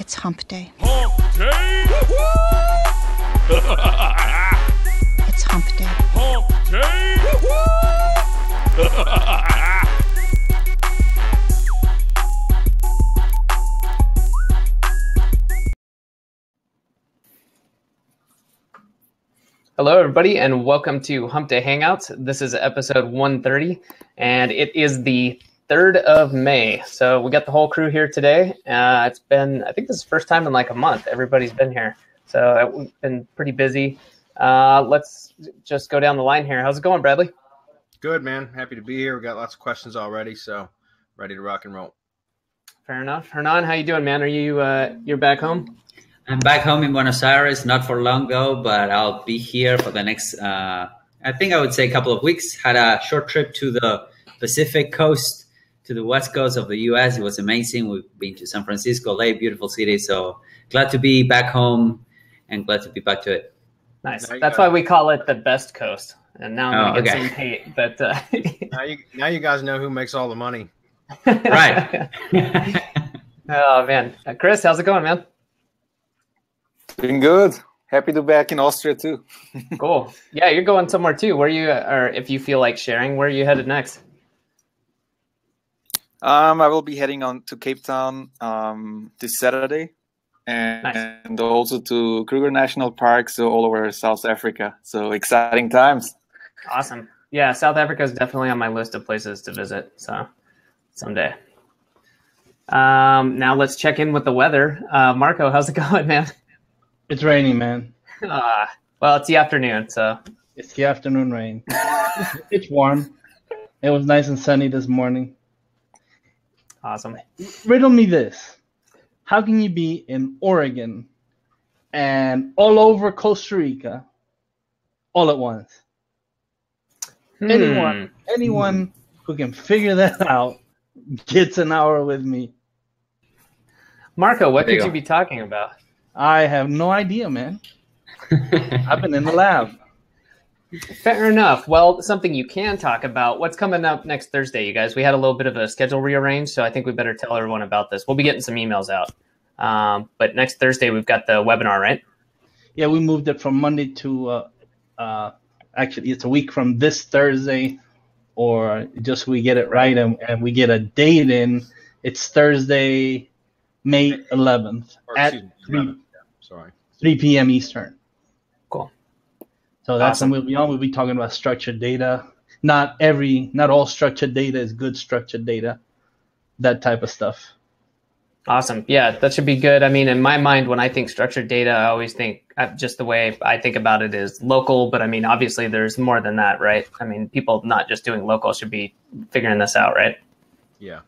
It's hump day. Hump day! It's hump day. Hump day! Hello, everybody, and welcome to Hump Day Hangouts. This is episode 130, and it is the 3rd of May. So we got the whole crew here today. It's been, I think this is the first time in like a month everybody's been here. So we've been pretty busy. Let's just go down the line here. How's it going, Bradley? Good, man. Happy to be here. We got lots of questions already, so ready to rock and roll. Fair enough. Hernan, how you doing, man? Are you you're back home? I'm back home in Buenos Aires, not for long though, but I'll be here for the next, I think I would say a couple of weeks. Had a short trip to the Pacific coast, to the west coast of the U.S. It was amazing. We've been to San Francisco, LA, beautiful city. So glad to be back home and glad to be back to it. Nice. That's why we call it the best coast. And now I'm going to get some hate. But now you guys know who makes all the money. Right. Oh, man. Chris, how's it going, man? Doing good. Happy to be back in Austria too. Cool. Yeah, you're going somewhere too. Where you, or if you feel like sharing, where are you headed next? I will be heading on to Cape Town this Saturday, and also to Kruger National Park, so all over South Africa. So exciting times. Awesome. Yeah, South Africa is definitely on my list of places to visit. So someday. Now let's check in with the weather. Marco, how's it going, man? It's raining, man. Well, it's the afternoon, so. It's the afternoon rain. It's warm. It was nice and sunny this morning. Awesome. Riddle me this. How can you be in Oregon and all over Costa Rica all at once? Anyone who can figure that out gets an hour with me. Marco, what could you be talking about? I have no idea, man. I've been in the lab. Fair enough. Well, something you can talk about. What's coming up next Thursday, you guys? We had a little bit of a schedule rearrange, so I think we better tell everyone about this. We'll be getting some emails out. But next Thursday, we've got the webinar, right? Yeah, we moved it from Monday to, actually, it's a week from this Thursday, or just we get it right and we get a date in. It's Thursday, May 11th at 3 p.m. Eastern. Cool. So that's when we'll be on. We'll be talking about structured data. Not all structured data is good structured data. That type of stuff. Awesome. Yeah, that should be good. I mean, in my mind, when I think structured data, I always think just the way I think about it is local. But I mean, obviously, there's more than that, right? I mean, people not just doing local should be figuring this out, right? Yeah.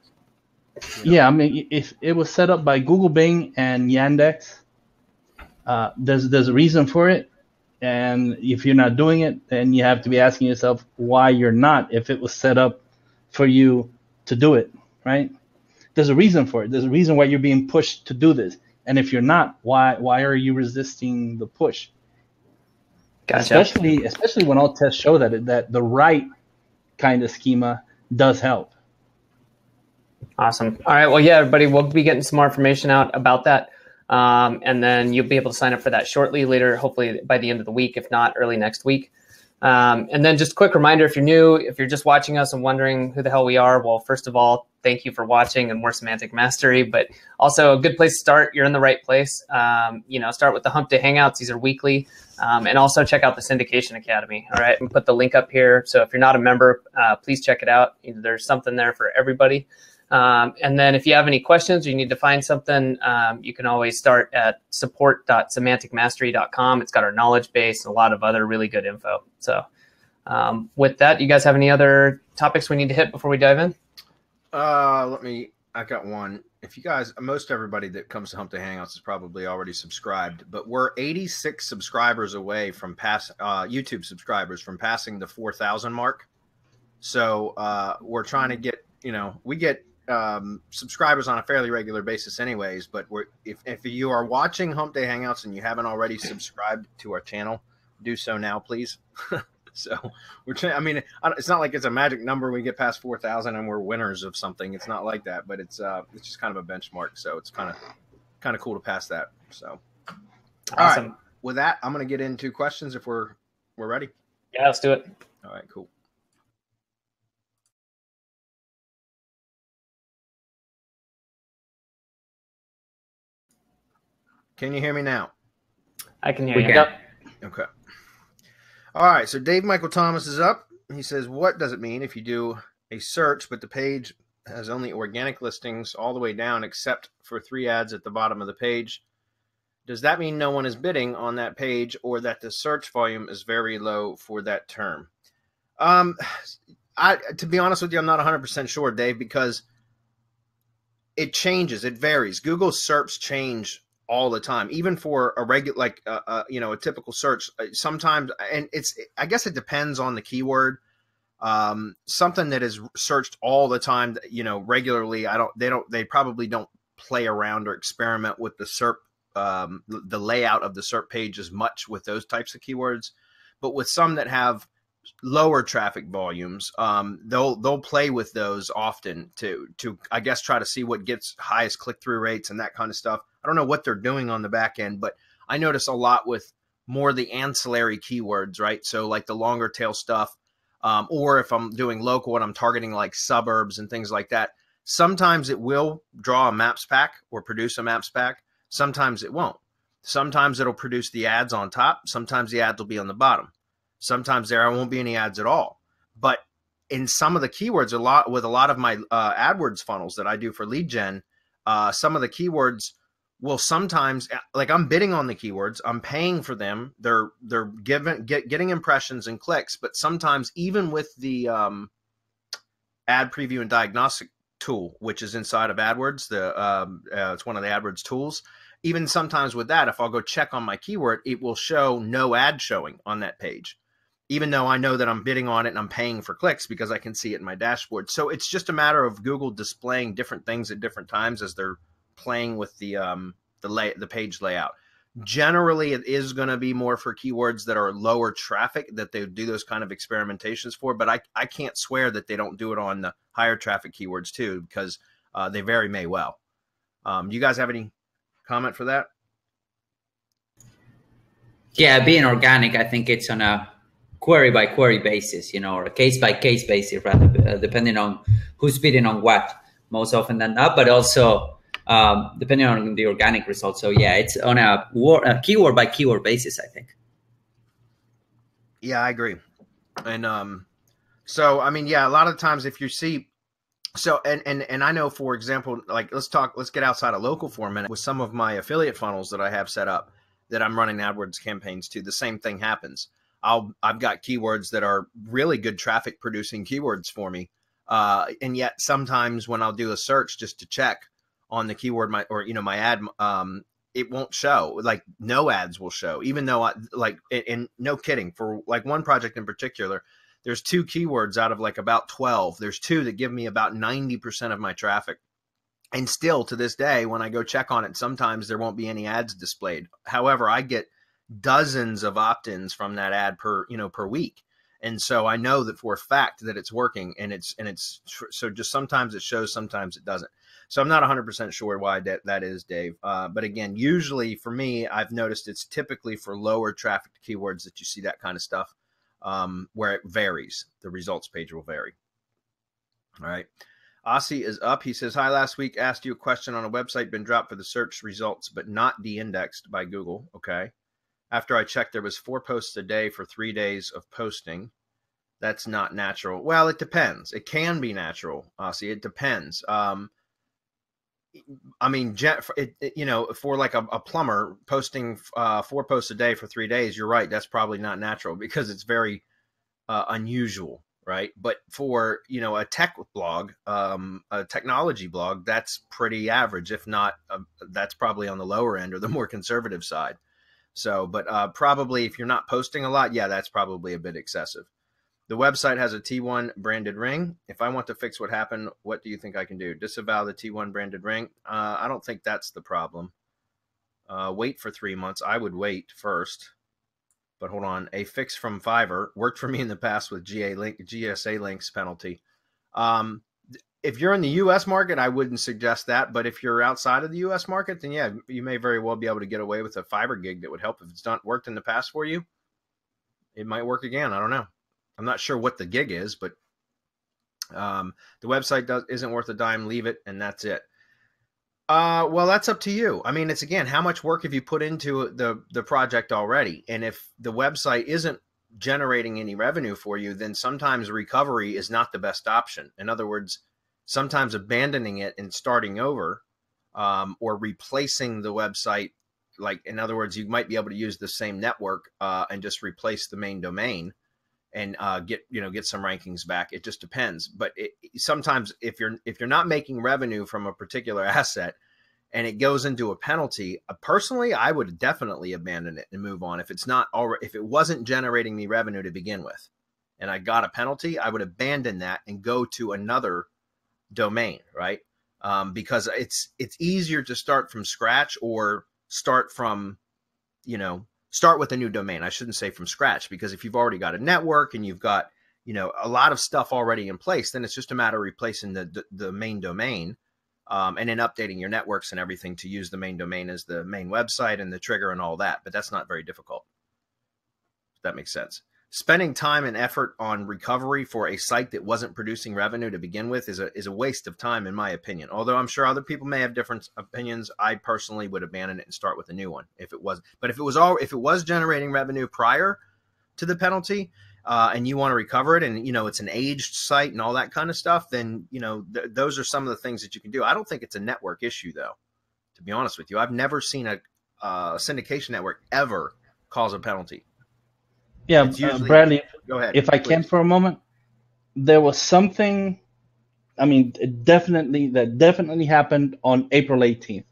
Yeah, I mean, if it was set up by Google, Bing, and Yandex, there's a reason for it. And if you're not doing it, then you have to be asking yourself why you're not, if it was set up for you to do it, right? There's a reason for it. There's a reason why you're being pushed to do this. And if you're not, why are you resisting the push? Gotcha. Especially when all tests show that the right kind of schema does help. Awesome. All right. Well, yeah, everybody, we'll be getting some more information out about that. And then you'll be able to sign up for that shortly later, hopefully by the end of the week, if not early next week. And then just a quick reminder, if you're new, if you're just watching us and wondering who the hell we are, well, first of all, thank you for watching and more semantic mastery, but also a good place to start. You're in the right place. Start with the Hump Day Hangouts. These are weekly. And also check out the Syndication Academy. All right. And put the link up here. So if you're not a member, please check it out. There's something there for everybody. And then if you have any questions or you need to find something, you can always start at support.semanticmastery.com. It's got our knowledge base and a lot of other really good info. So with that, you guys have any other topics we need to hit before we dive in? I got one. If you guys, most everybody that comes to Hump Day Hangouts is probably already subscribed, but we're 86 subscribers away from YouTube subscribers from passing the 4,000 mark. So we're trying to get, we get subscribers on a fairly regular basis anyways, but if you are watching Hump Day Hangouts and you haven't already subscribed to our channel, do so now, please. So we're trying. I mean, it's not like it's a magic number. We get past 4,000 and we're winners of something. It's not like that, but it's just kind of a benchmark. So it's kind kind of cool to pass that. So, Awesome. all right. With that, I'm going to get into questions if we're ready. Yeah, let's do it. All right, cool. Can you hear me now? I can hear We you. can. Yep. Okay. All right. So Dave Michael Thomas is up. He says, what does it mean if you do a search, but the page has only organic listings all the way down except for 3 ads at the bottom of the page? Does that mean no one is bidding on that page, or that the search volume is very low for that term? To be honest with you, I'm not 100% sure, Dave, because it changes. It varies. Google SERPs change all the time, even for a regular, like, a typical search. Sometimes, and I guess it depends on the keyword. Something that is searched all the time, regularly, they probably don't play around or experiment with the SERP, the layout of the SERP page as much with those types of keywords. But with some that have lower traffic volumes, they'll play with those often to I guess try to see what gets highest click-through rates and that kind of stuff. I don't know what they're doing on the back end, but I notice a lot with more the ancillary keywords, right? So like the longer tail stuff, or if I'm doing local and I'm targeting like suburbs and things like that, sometimes it will draw a maps pack or produce a maps pack. Sometimes it won't. Sometimes it'll produce the ads on top. Sometimes the ads will be on the bottom. Sometimes there won't be any ads at all. But in some of the keywords, with a lot of my AdWords funnels that I do for lead gen, some of the keywords will sometimes, like, I'm bidding on the keywords, I'm paying for them, they're getting impressions and clicks. But sometimes even with the ad preview and diagnostic tool, which is inside of AdWords, it's one of the AdWords tools. Even sometimes with that, if I'll go check on my keyword, it will show no ad showing on that page, even though I know that I'm bidding on it and I'm paying for clicks because I can see it in my dashboard. So it's just a matter of Google displaying different things at different times as they're playing with the page layout. Generally, it is going to be more for keywords that are lower traffic that they do those kind of experimentations for. But I can't swear that they don't do it on the higher traffic keywords too, because they very may well. Do you guys have any comment for that? Yeah, being organic, I think it's on a query by query basis, or a case by case basis, rather, depending on who's bidding on what, most often than not, but also depending on the organic results. So yeah, it's on a keyword by keyword basis, I think. Yeah, I agree. And so, I mean, yeah, a lot of times if you see, so, and I know, for example, like, let's get outside of local for a minute. With some of my affiliate funnels that I have set up that I'm running AdWords campaigns to, the same thing happens. I've got keywords that are really good traffic producing keywords for me. And yet sometimes when I'll do a search just to check on the keyword, my ad, it won't show. Like, no ads will show, even though and no kidding, for like one project in particular, there's 2 keywords out of like about 12. There's 2 that give me about 90% of my traffic. And still to this day, when I go check on it, sometimes there won't be any ads displayed. However, I get dozens of opt-ins from that ad per week. And so I know that for a fact that it's working, and so just sometimes it shows, sometimes it doesn't. So I'm not 100% sure why that is, Dave. But again, usually for me, I've noticed it's typically for lower traffic keywords that you see that kind of stuff, where it varies. The results page will vary. All right. Aussie is up. He says, hi, last week asked you a question on a website, been dropped for the search results, but not de-indexed by Google. Okay. After I checked, there was 4 posts a day for 3 days of posting. That's not natural. Well, it depends. It can be natural, Aussie. It depends. I mean, for like a plumber posting 4 posts a day for 3 days, you're right. That's probably not natural because it's very unusual, right? But for, a tech blog, a technology blog, that's pretty average. If not, that's probably on the lower end or the more conservative side. So, but probably if you're not posting a lot, yeah, that's probably a bit excessive. The website has a T1 branded ring. If I want to fix what happened, what do you think I can do? Disavow the T1 branded ring? I don't think that's the problem. Wait for 3 months. I would wait first. But hold on. A fix from Fiverr worked for me in the past with GSA links penalty. if you're in the U.S. market, I wouldn't suggest that. But if you're outside of the U.S. market, then yeah, you may very well be able to get away with a Fiverr gig that would help. If it's not worked in the past for you, it might work again. I don't know. I'm not sure what the gig is, but the website isn't worth a dime. Leave it, and that's it. Well, that's up to you. I mean, it's again, how much work have you put into the project already? And if the website isn't generating any revenue for you, then sometimes recovery is not the best option. In other words, sometimes abandoning it and starting over, or replacing the website. Like, in other words, you might be able to use the same network and just replace the main domain and get some rankings back. It just depends. But sometimes if you're not making revenue from a particular asset and it goes into a penalty, personally, I would definitely abandon it and move on. If it wasn't generating me revenue to begin with, and I got a penalty, I would abandon that and go to another domain, right? Because it's easier to start from scratch or start with a new domain. I shouldn't say from scratch, because if you've already got a network and you've got, a lot of stuff already in place, then it's just a matter of replacing the main domain, and then updating your networks and everything to use the main domain as the main website and the trigger and all that. But that's not very difficult. If that makes sense. Spending time and effort on recovery for a site that wasn't producing revenue to begin with is a waste of time, in my opinion. Although I'm sure other people may have different opinions, I personally would abandon it and start with a new one if it was. But if it was generating revenue prior to the penalty, and you want to recover it, and it's an aged site and all that kind of stuff, then those are some of the things that you can do. I don't think it's a network issue, though. To be honest with you, I've never seen a syndication network ever cause a penalty. Yeah, Bradley, go ahead, if I can for a moment, there was something, that definitely happened on April 18th,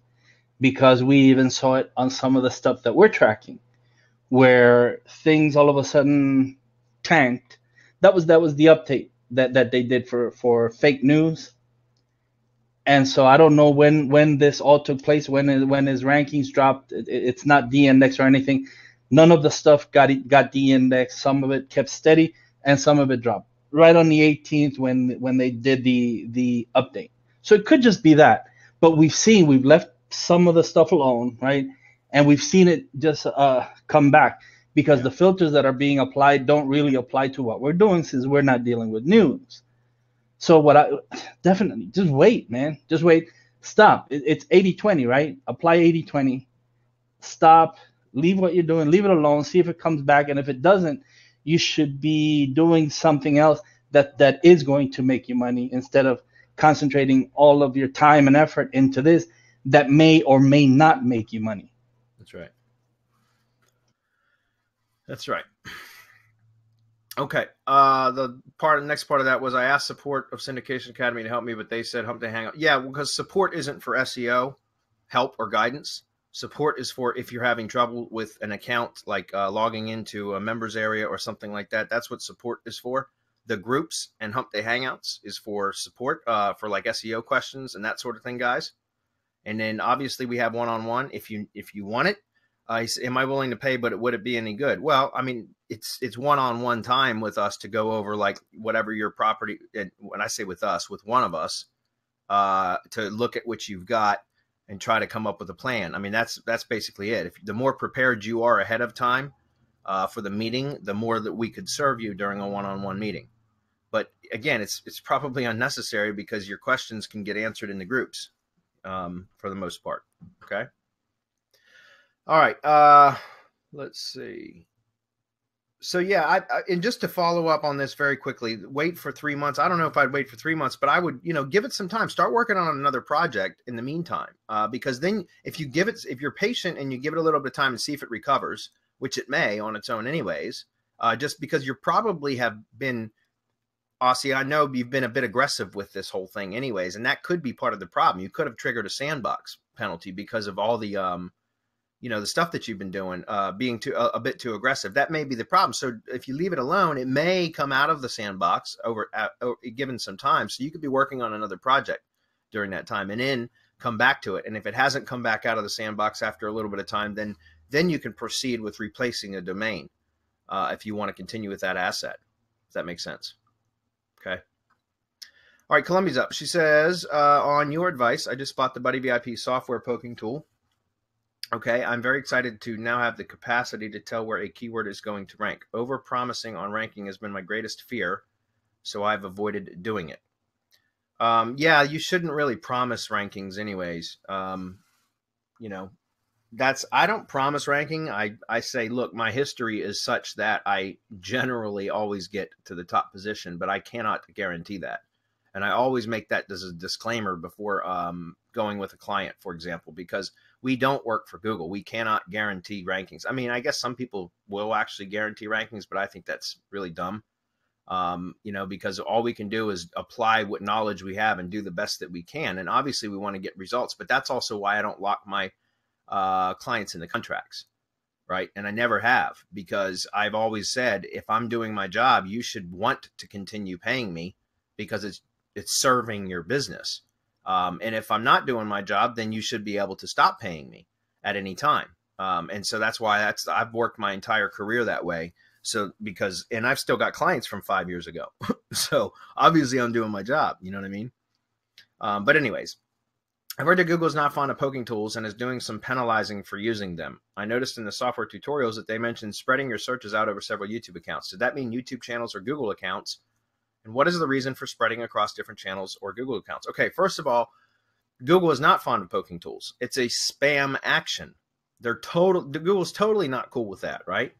because we even saw it on some of the stuff that we're tracking, where things all of a sudden tanked. That was the update that they did for fake news. And so I don't know when this all took place, when his rankings dropped. It's not de-indexed or anything. None of the stuff got de-indexed. Some of it kept steady, and some of it dropped right on the 18th when they did the update. So it could just be that. But we've left some of the stuff alone, right? And we've seen it just come back, because the filters that are being applied don't really apply to what we're doing, since we're not dealing with news. So definitely just wait, man. Just wait. Stop. It's 80-20, right? Apply 80-20. Stop. Leave what you're doing, leave it alone, see if it comes back. And if it doesn't, you should be doing something else that is going to make you money, instead of concentrating all of your time and effort into this that may or may not make you money. That's right. That's right. Okay. The next part of that was, I asked support of Syndication Academy to help me, but they said Hump to Hangout. Yeah, because support isn't for SEO help or guidance. Support is for if you're having trouble with an account, like logging into a members area or something like that. That's what support is for. The groups and Hump Day Hangouts is for support, for like SEO questions and that sort of thing, guys. And then obviously we have one-on-one. If you want it, am I willing to pay? But would it be any good? Well, it's one-on-one time with us to go over like whatever your property. And when I say with us, with one of us, to look at what you've got and try to come up with a plan. That's basically it. The more prepared you are ahead of time for the meeting, the more that we could serve you during a one-on-one meeting. But again, it's probably unnecessary, because your questions can get answered in the groups for the most part. Okay. All right. Let's see. So yeah, and just to follow up on this very quickly, wait for 3 months. I don't know if I'd wait for 3 months, but I would, give it some time. Start working on another project in the meantime, because then if you're patient and you give it a little bit of time and see if it recovers, which it may on its own anyways, just because you probably have been, Aussie, I know you've been a bit aggressive with this whole thing anyways, and that could be part of the problem. You could have triggered a sandbox penalty because of all the, the stuff that you've been doing, being a bit too aggressive. That may be the problem. So if you leave it alone, it may come out of the sandbox given some time. So you could be working on another project during that time and then come back to it. And if it hasn't come back out of the sandbox after a little bit of time, then you can proceed with replacing a domain if you want to continue with that asset. Does that make sense? Okay. All right, Columbia's up. She says, on your advice, I just bought the Buddy V.I.P software poking tool. Okay, I'm very excited to now have the capacity to tell where a keyword is going to rank. Over-promising on ranking has been my greatest fear, so I've avoided doing it. Yeah, you shouldn't really promise rankings anyways. You know, I don't promise ranking. I say, look, my history is such that I generally always get to the top position, but I cannot guarantee that. And I always make that as a disclaimer before going with a client, for example, because we don't work for Google. We cannot guarantee rankings. I mean, I guess some people will actually guarantee rankings, but I think that's really dumb. You know, because all we can do is apply what knowledge we have and do the best that we can. And obviously we want to get results, but that's also why I don't lock my clients in the contracts, right? And I never have, because I've always said, if I'm doing my job, you should want to continue paying me because it's serving your business. And if I'm not doing my job, then you should be able to stop paying me at any time. And so that's why I've worked my entire career that way. So and I've still got clients from 5 years ago. So obviously I'm doing my job. You know what I mean? But anyways, I've heard that Google is not fond of poking tools and is doing some penalizing for using them. I noticed in the software tutorials that they mentioned spreading your searches out over several YouTube accounts. Does that mean YouTube channels or Google accounts? And what is the reason for spreading across different channels or Google accounts? Okay, first of all, Google is not fond of poking tools. It's a spam action. Google's totally not cool with that, right?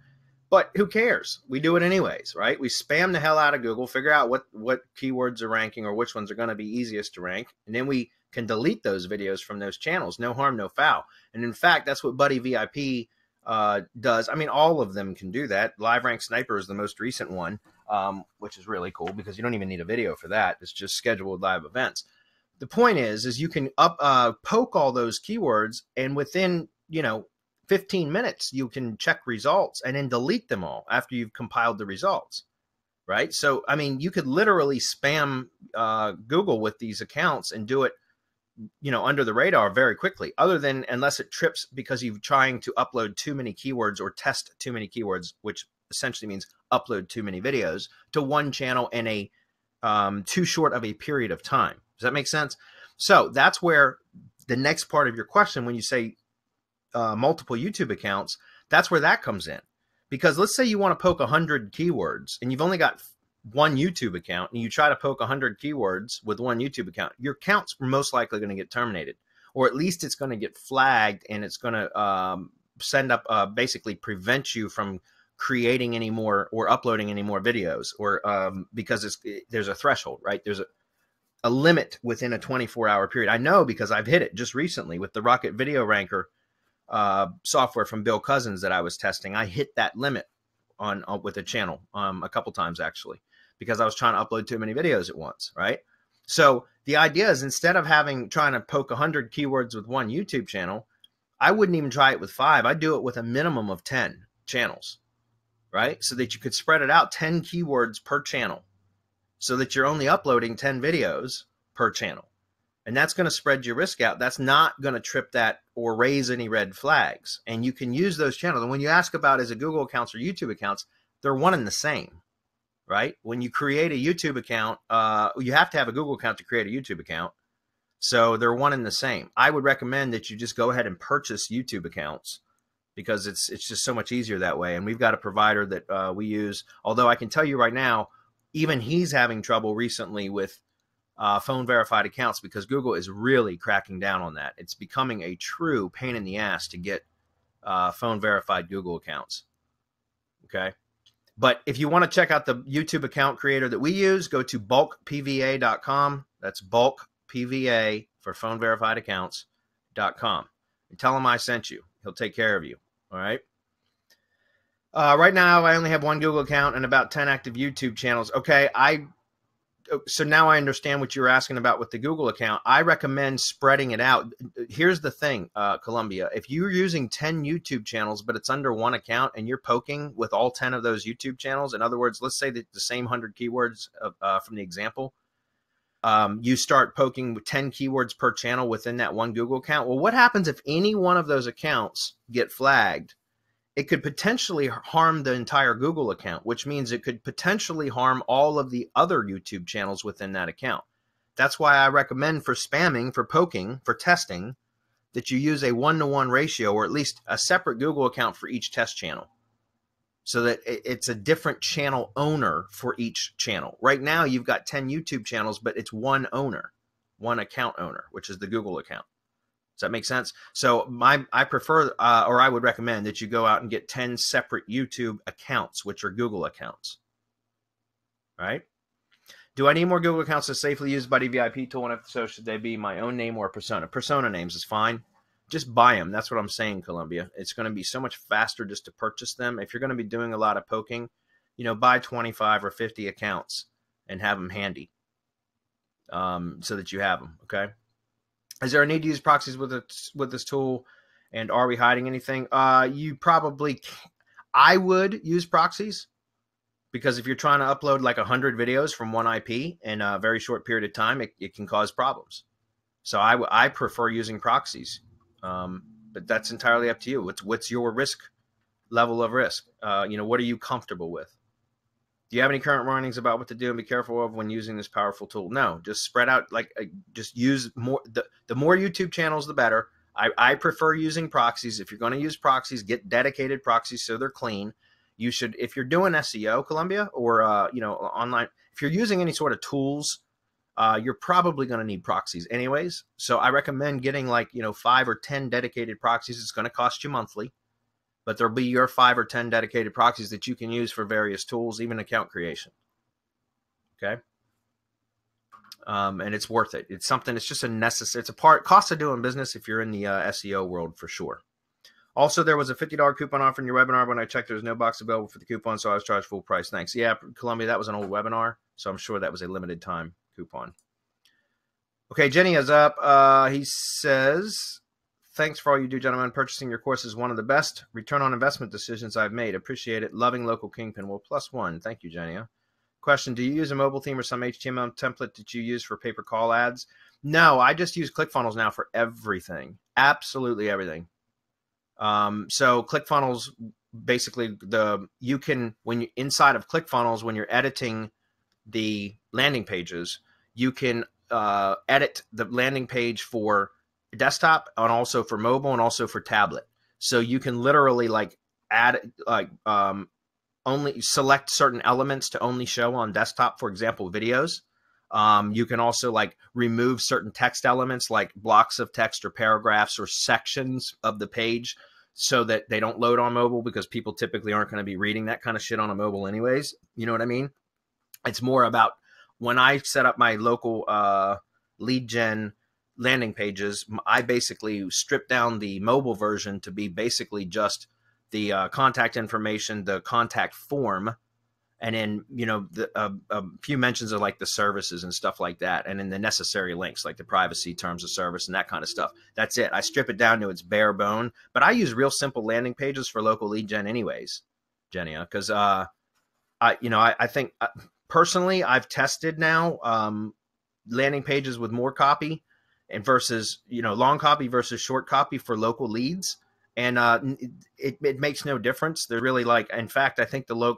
But who cares? We do it anyways, right? We spam the hell out of Google, figure out what keywords are ranking or which ones are going to be easiest to rank, and then we can delete those videos from those channels. No harm, no foul. And in fact, that's what Buddy V.I.P does. I mean, all of them can do that. Live Rank Sniper is the most recent one, which is really cool because you don't even need a video for that. It's just scheduled live events. The point is you can poke all those keywords, and within, 15 minutes, you can check results and then delete them all after you've compiled the results, right? So, I mean, you could literally spam Google with these accounts and do it, under the radar very quickly, unless it trips because you're trying to upload too many keywords or test too many keywords, which essentially means upload too many videos to one channel in a too short of a period of time. Does that make sense? So that's where the next part of your question, when you say multiple YouTube accounts, that's where that comes in. Because let's say you want to poke 100 keywords and you've only got one YouTube account and you try to poke 100 keywords with one YouTube account, your account's most likely going to get terminated, or at least it's going to get flagged, and it's going to send up, basically prevent you from creating any more or uploading any more videos, or because there's a threshold, right? There's a limit within a 24-hour period. I know because I've hit it just recently with the Rocket Video Ranker software from Bill Cousins that I was testing. I hit that limit with a channel a couple times actually, because I was trying to upload too many videos at once, right? So the idea is, instead of trying to poke 100 keywords with one YouTube channel, I wouldn't even try it with 5. I'd do it with a minimum of 10 channels, right? So that you could spread it out 10 keywords per channel, so that you're only uploading 10 videos per channel. And that's going to spread your risk out. That's not going to trip that or raise any red flags. And you can use those channels. And when you ask about is it Google accounts or YouTube accounts, they're one and the same, right? When you create a YouTube account, you have to have a Google account to create a YouTube account. So they're one and the same. I would recommend that you just go ahead and purchase YouTube accounts, because it's just so much easier that way. And we've got a provider that we use, although I can tell you right now, even he's having trouble recently with phone verified accounts, because Google is really cracking down on that. It's becoming a true pain in the ass to get phone verified Google accounts. Okay. But if you want to check out the YouTube account creator that we use, go to bulkpva.com. That's bulkpva for phone verified accounts.com. And tell him I sent you. He'll take care of you. All right. Right now, I only have one Google account and about 10 active YouTube channels. Okay. So now I understand what you were asking about with the Google account. I recommend spreading it out. Here's the thing, Columbia. If you're using 10 YouTube channels, but it's under one account, and you're poking with all 10 of those YouTube channels, in other words, let's say that the same 100 keywords from the example, you start poking with 10 keywords per channel within that one Google account. Well, what happens if any one of those accounts get flagged? It could potentially harm the entire Google account, which means it could potentially harm all of the other YouTube channels within that account. That's why I recommend for spamming, for poking, for testing, that you use a 1-to-1 ratio, or at least a separate Google account for each test channel, so that it's a different channel owner for each channel. Right now, you've got 10 YouTube channels, but it's one owner, one account owner, which is the Google account. Does that make sense? So I prefer, or I would recommend that you go out and get 10 separate YouTube accounts, which are Google accounts. All right? Do I need more Google accounts to safely use Buddy V.I.P tool? And if so, should they be my own name or persona? Persona names is fine. Just buy them. That's what I'm saying, Columbia. It's going to be so much faster just to purchase them. If you're going to be doing a lot of poking, you know, buy 25 or 50 accounts and have them handy, so that you have them. Okay. Is there a need to use proxies with this tool? And are we hiding anything? You probably, I would use proxies, because if you're trying to upload like 100 videos from one IP in a very short period of time, it can cause problems. So I prefer using proxies. But that's entirely up to you. What's your risk level of risk? You know, what are you comfortable with? Do you have any current warnings about what to do and be careful of when using this powerful tool? No, just spread out, like just use more. The more YouTube channels, the better. I prefer using proxies. If you're going to use proxies, get dedicated proxies so they're clean. You should, if you're doing SEO, Columbia, or you know, online, if you're using any sort of tools, you're probably going to need proxies anyways. So I recommend getting like, you know, 5 or 10 dedicated proxies. It's going to cost you monthly, but there'll be your 5 or 10 dedicated proxies that you can use for various tools, even account creation. Okay. And it's worth it. It's something, it's just a necessary, it's a cost of doing business if you're in the SEO world, for sure. Also, there was a $50 coupon offer in your webinar. When I checked, there was no box available for the coupon, so I was charged full price. Thanks. Yeah, Columbia, that was an old webinar, so I'm sure that was a limited time coupon. Okay, Jenny is up. He says, thanks for all you do, gentlemen. Purchasing your course is one of the best return on investment decisions I've made. Appreciate it. Loving Local Kingpin. Well, +1. Thank you, Jenny. Question, do you use a mobile theme or some HTML template that you use for pay-per-call ads? No, I just use ClickFunnels now for everything. Absolutely everything. So ClickFunnels, basically, you can, when you inside of ClickFunnels, when you're editing the landing pages, you can edit the landing page for desktop and also for mobile and also for tablet. So you can literally like add only select certain elements to only show on desktop, for example, videos. You can also like remove certain text elements like blocks of text or paragraphs or sections of the page, so that they don't load on mobile, because people typically aren't going to be reading that kind of shit on a mobile anyways. You know what I mean? It's more about when I set up my local lead gen landing pages, I basically strip down the mobile version to be basically just the contact information, the contact form, and then, you know, a few mentions of like the services and stuff like that, and then the necessary links like the privacy terms of service and that kind of stuff. That's it. I strip it down to its bare bone. But I use real simple landing pages for local lead gen anyways, Jenny, because I think personally I've tested now landing pages with more copy and versus, you know, long copy versus short copy for local leads. And it makes no difference. They're really like, in fact, I think the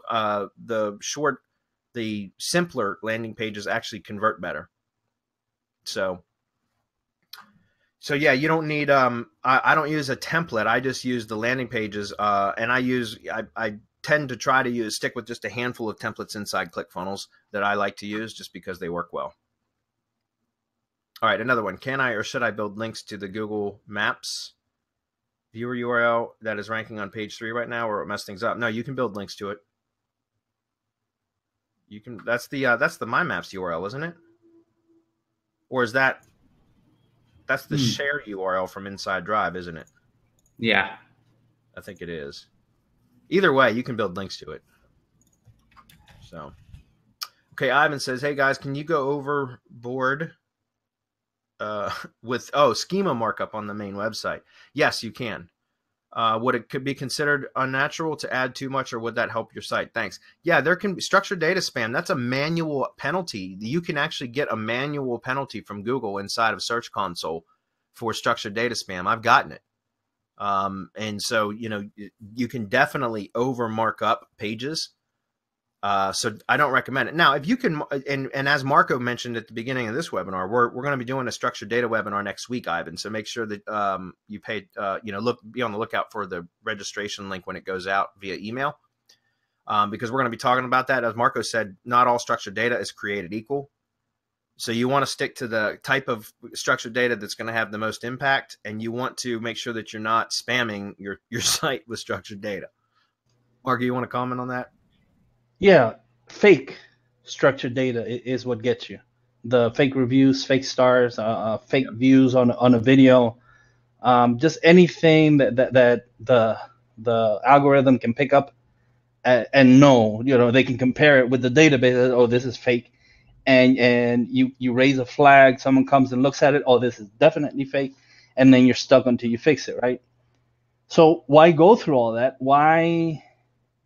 simpler landing pages actually convert better. So yeah, you don't need, I don't use a template. I just use the landing pages. And I tend to try to stick with just a handful of templates inside ClickFunnels that I like to use just because they work well. All right, another one. Can I or should I build links to the Google Maps viewer URL that is ranking on page 3 right now, or it mess things up? No, you can build links to it. You can. That's the My Maps URL, isn't it? Or is that's the share URL from Inside Drive, isn't it? Yeah, I think it is. Either way, you can build links to it. So, okay, Ivan says, "Hey guys, can you go overboard with schema markup on the main website?" Yes, you can. Would it could be considered unnatural to add too much, or would that help your site? Thanks. Yeah, there can be structured data spam. That's a manual penalty. You can actually get a manual penalty from Google inside of Search Console for structured data spam. I've gotten it. And so, you know, you can definitely over mark up pages So I don't recommend it. Now, if you can, and as Marco mentioned at the beginning of this webinar, we're going to be doing a structured data webinar next week, Ivan. So make sure that you pay, be on the lookout for the registration link when it goes out via email, because we're going to be talking about that. As Marco said, not all structured data is created equal. So you want to stick to the type of structured data that's going to have the most impact, and you want to make sure that you're not spamming your site with structured data. Marco, you want to comment on that? Yeah, fake structured data is what gets you. The fake reviews, fake stars, fake views on a video, just anything that the algorithm can pick up and know. They can compare it with the database. Oh, this is fake, and you raise a flag. Someone comes and looks at it. Oh, this is definitely fake, and then you're stuck until you fix it, right? So why go through all that? Why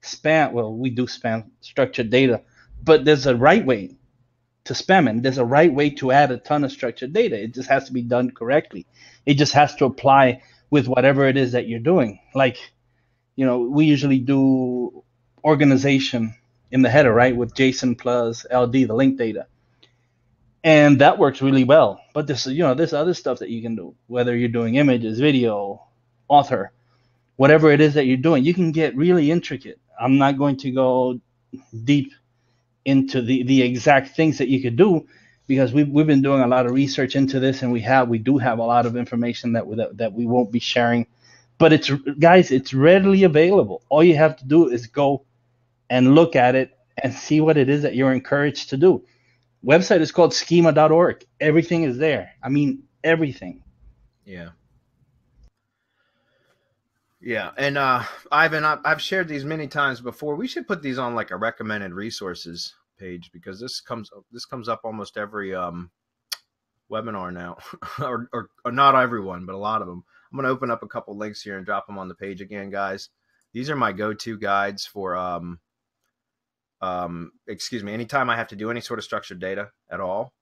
spam? Well, we do spam structured data, but there's a right way to spam it. There's a right way to add a ton of structured data. It just has to be done correctly. It just has to apply with whatever it is that you're doing. Like, we usually do organization in the header, right, with JSON plus LD, the link data. And that works really well. But there's other stuff that you can do, whether you're doing images, video, author, whatever it is that you're doing. You can get really intricate. I'm not going to go deep into the exact things that you could do, because we've been doing a lot of research into this, and we do have a lot of information that we won't be sharing. But it's readily available. All you have to do is go and look at it and see what it is that you're encouraged to do. Website is called schema.org. Everything is there. I mean, everything. Yeah. Yeah, and Ivan, I've shared these many times before. We should put these on like a recommended resources page, because this comes up almost every webinar now, or not everyone, but a lot of them. I'm going to open up a couple links here and drop them on the page again, guys. These are my go-to guides for anytime I have to do any sort of structured data at all.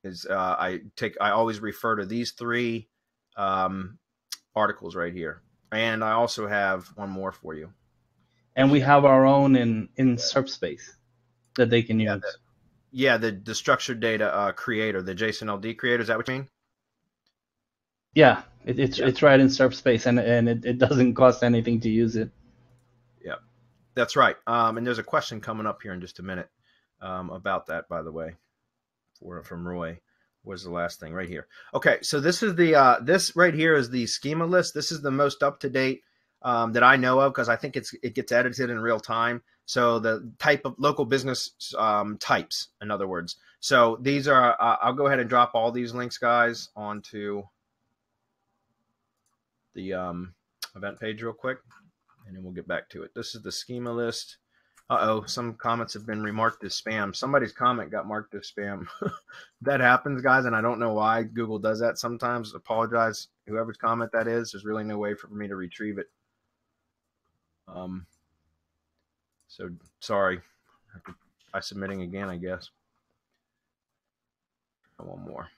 I always refer to these three articles right here. And I also have one more for you. And we have our own in SERP space that they can use. The structured data creator, the JSON LD creator. Is that what you mean? Yeah, it's right in SERP space, and it doesn't cost anything to use it. Yeah, that's right. And there's a question coming up here in just a minute about that, by the way, from Roy. Was the last thing right here. Okay, so this is this right here is the schema list. This is the most up to date that I know of, because I think it gets edited in real time. So the type of local business types, in other words. So these are. I'll go ahead and drop all these links, guys, onto the event page real quick, and then we'll get back to it. This is the schema list. Some comments have been remarked as spam. Somebody's comment got marked as spam. That happens, guys, and I don't know why Google does that sometimes. Apologize, whoever's comment that is. There's really no way for me to retrieve it. So sorry. By submitting again, I guess. One more.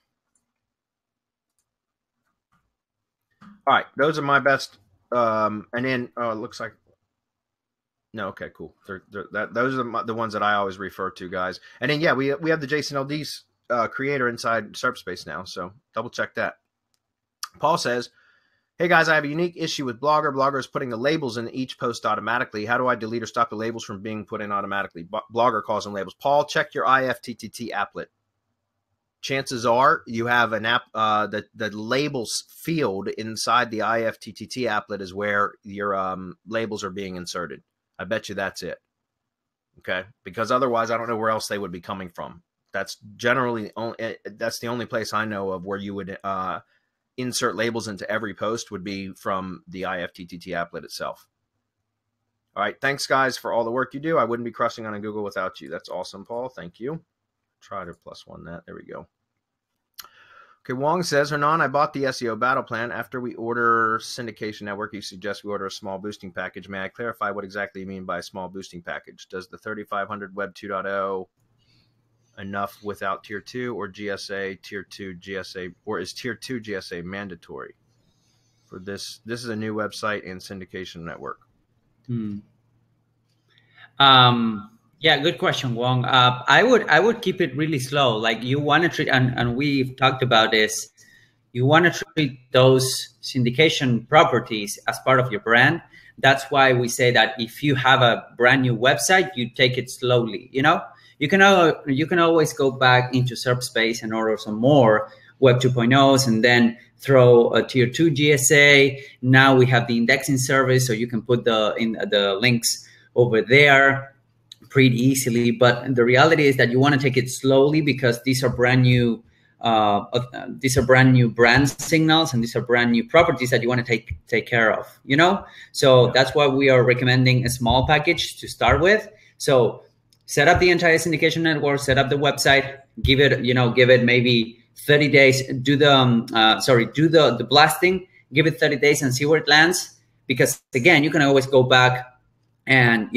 All right, those are my best. And then it looks like. No, okay, cool. Those are the ones that I always refer to, guys. And then, yeah, we have the JSON LD's creator inside SERP space now, so double check that. Paul says, hey, guys, I have a unique issue with Blogger. Blogger is putting the labels in each post automatically. How do I delete or stop the labels from being put in automatically? Blogger calls them labels. Paul, check your IFTTT applet. Chances are you have an app, the labels field inside the IFTTT applet is where your labels are being inserted. I bet you that's it. Okay, because otherwise I don't know where else they would be coming from. That's generally that's the only place I know of where you would insert labels into every post would be from the IFTTT applet itself. All right, thanks guys for all the work you do. I wouldn't be crushing on Google without you. That's awesome, Paul. Thank you. Try to +1 that. There we go. Okay, Wong says, Hernan, I bought the SEO battle plan. After we order Syndication Network, you suggest we order a small boosting package. May I clarify what exactly you mean by a small boosting package? Does the 3500 Web 2.0 enough without Tier 2 or GSA, Tier 2 GSA, or is Tier 2 GSA mandatory for this? This is a new website and Syndication Network. Yeah, good question, Wong. I would keep it really slow. Like you want to treat, and we've talked about this. You want to treat those syndication properties as part of your brand. That's why we say that if you have a brand new website, you take it slowly. You know, you can always go back into SERP space and order some more Web 2.0s, and then throw a tier 2 GSA. Now we have the indexing service, so you can put the links over there pretty easily. But the reality is that you want to take it slowly because these are brand new. These are brand new brand signals, and these are brand new properties that you want to take care of. You know, so that's why we are recommending a small package to start with. So set up the entire syndication network, set up the website, give it maybe 30 days. Do the blasting, give it 30 days and see where it lands. Because again, you can always go back and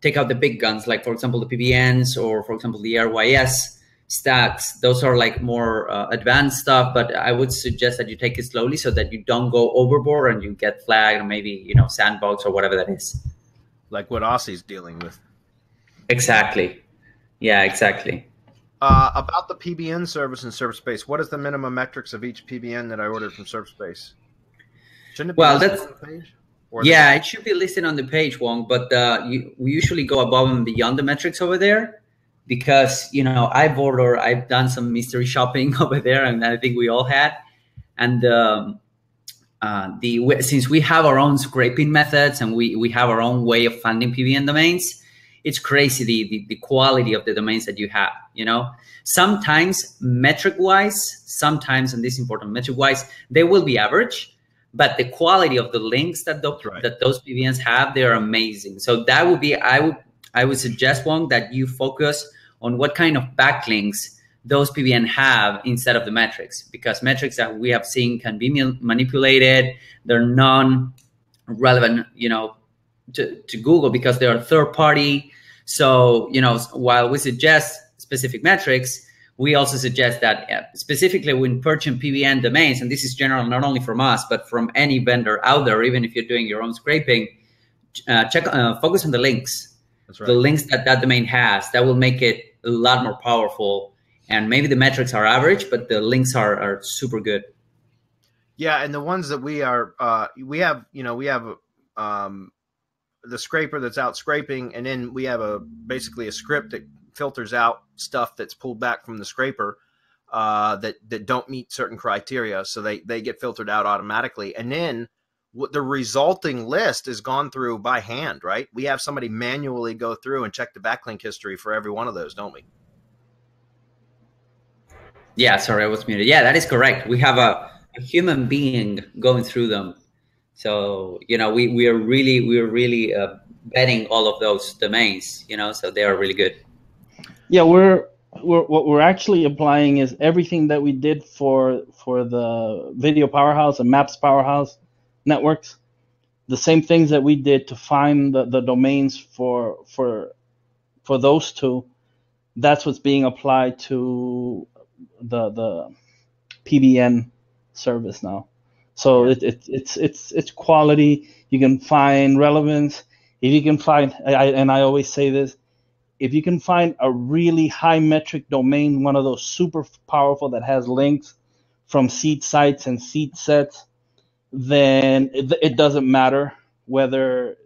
take out the big guns, like for example the PBNs or for example the RYS stacks. Those are like more advanced stuff, but I would suggest that you take it slowly so that you don't go overboard and you get flagged, or maybe sandbox or whatever that is. Like what Aussie's dealing with. Exactly. Yeah, exactly. About the PBN service in SerpSpace, what is the minimum metrics of each PBN that I ordered from SerpSpace? Shouldn't it be listed on the page? Yeah, it should be listed on the page, Wong, but we usually go above and beyond the metrics over there. Because I've done some mystery shopping over there, and I think we all had. And since we have our own scraping methods and we have our own way of finding PBN domains, it's crazy the quality of the domains that you have. Sometimes metric wise, sometimes, and this is important, metric wise, they will be average, but the quality of the links that those PBNs have, they're amazing. So that would be I would suggest, Wong, that you focus on what kind of backlinks those PBN have instead of the metrics, because metrics that we have seen can be manipulated. They're non-relevant, to Google because they're third party. So, while we suggest specific metrics, we also suggest that specifically when purchasing PBN domains, and this is general not only from us, but from any vendor out there, even if you're doing your own scraping, focus on the links. That's right. The links that domain has, that will make it a lot more powerful. And maybe the metrics are average, but the links are super good. Yeah, and the ones that we have the scraper that's out scraping, and then we have basically a script that filters out stuff that's pulled back from the scraper that don't meet certain criteria, so they get filtered out automatically. And then the resulting list is gone through by hand, right? We have somebody manually go through and check the backlink history for every one of those, don't we? Yeah, sorry, I was muted. Yeah, that is correct. We have a human being going through them. So, we are really vetting all of those domains, so they are really good. Yeah, what we're actually applying is everything that we did for the Video Powerhouse and Maps Powerhouse networks, the same things that we did to find the domains for those two. That's what's being applied to the PBN service now. So it's quality. You can find relevance. If you can find, and I always say this, if you can find a really high metric domain, one of those super powerful that has links from seed sites and seed sets, then it doesn't matter whether